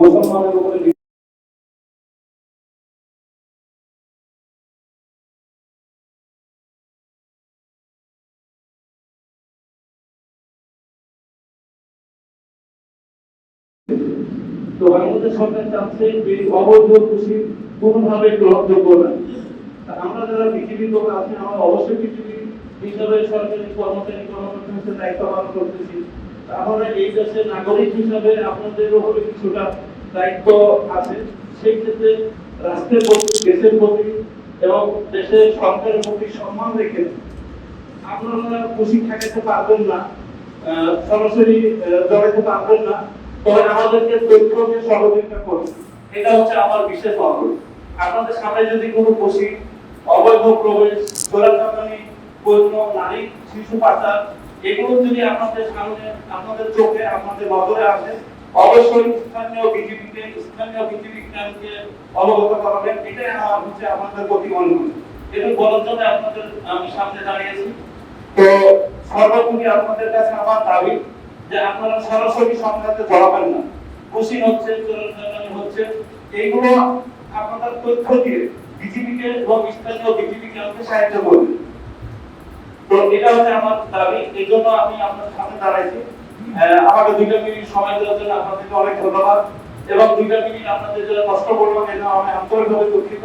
মুসলমানের উপরে তো বাংলাদেশ সরকার চাচ্ছে এই অবৈধ কৃষি কোনোভাবে গ্রহণযোগ্য না। আমরা যারা বিজেপি লোক আছি আমরা অবশ্যই বিজেপি হিসাবে সরকারি কর্মচারী কর্মকর্তাদের দায়িত্ব পালন করতেছি। তাহলে এই দেশের নাগরিক হিসাবে আপনাদেরও হলে কিছুটা দায়িত্ব আছে। সেই ক্ষেত্রে রাষ্ট্রের প্রতি, দেশের প্রতি এবং দেশের সরকারের প্রতি সম্মান রেখে আপনারা খুশি ঠেকাতে পারবেন না, সরাসরি জড়াতে পারবেন না, তবে আমাদেরকে তথ্য দিয়ে সহযোগিতা করুন। এটা হচ্ছে আমার বিশেষ অনুরোধ। আপনাদের সামনে যদি কোনো খুশি অবৈধ প্রবেশ, চোরাচালানি, পণ্য, নারী শিশু পাচার এগুলো যদি আপনাদের সামনে, আপনাদের চোখে, আপনাদের নজরে আসে, অবশ্যই স্থানীয় বিজেপি ক্যাম্পকে অবগত করাবেন। এটাই আমার হচ্ছে আপনাদের প্রতি অনুরোধ। এটা বলার জন্য আপনাদের আমি সামনে দাঁড়িয়েছি। তো সর্বোপরি আপনাদের কাছে আমার দাবি যে আপনারা সরাসরি সংঘাতে জড়াবেন না। খুশি হচ্ছে, চোরাচালানি হচ্ছে, এইগুলো আপনাদের তথ্য দিয়ে বিজেপিকে এবং স্থানীয় বিজেপি ক্যাম্পকে সাহায্য করবেন। তো এটা হচ্ছে আমার দাবি, এই জন্য আমি আপনাদের সামনে দাঁড়াইছি। আমাকে 2টা মিনিট সময় দেওয়ার জন্য আপনাদেরকে অনেক ধন্যবাদ এবং 2টা মিনিট আপনাদের জন্য কষ্ট করলাম, এটা আমি আন্তরিকভাবে দুঃখিত।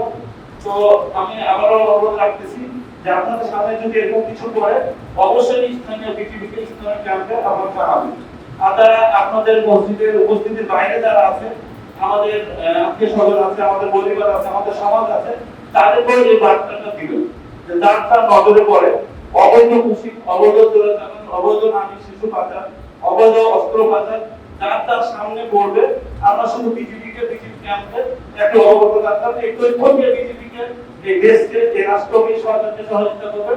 তো আমি আবারও অনুরোধ রাখতেছি যে আপনাদের সামনে যদি এরকম কিছু করে অবশ্যই স্থানীয় বিজেপিকে, স্থানীয় ক্যাম্পে আমার জানাবেন। আর যারা আপনাদের মসজিদের উপস্থিতির বাইরে যারা আছে, আমাদের আত্মীয় স্বজন আছে, আমাদের পরিবার আছে, আমাদের সমাজ আছে, তাদেরকে এই বার্তাটা দিবেন যে যার তার নজরে পড়ে অবৈধ কৃষি, অবৈধ চোরাচালান, অবৈধ নারী শিশু পাচার, অবৈধ অস্ত্র পাচার যার তার সামনে পড়বে, আমরা শুধু বিজেপি ক্যাম্পে একটু অবগত রাখতাম। এই তথ্য দিয়ে বিজেপিকে, এই দেশকে, এই রাষ্ট্রকে, সরকারকে সহযোগিতা করবে।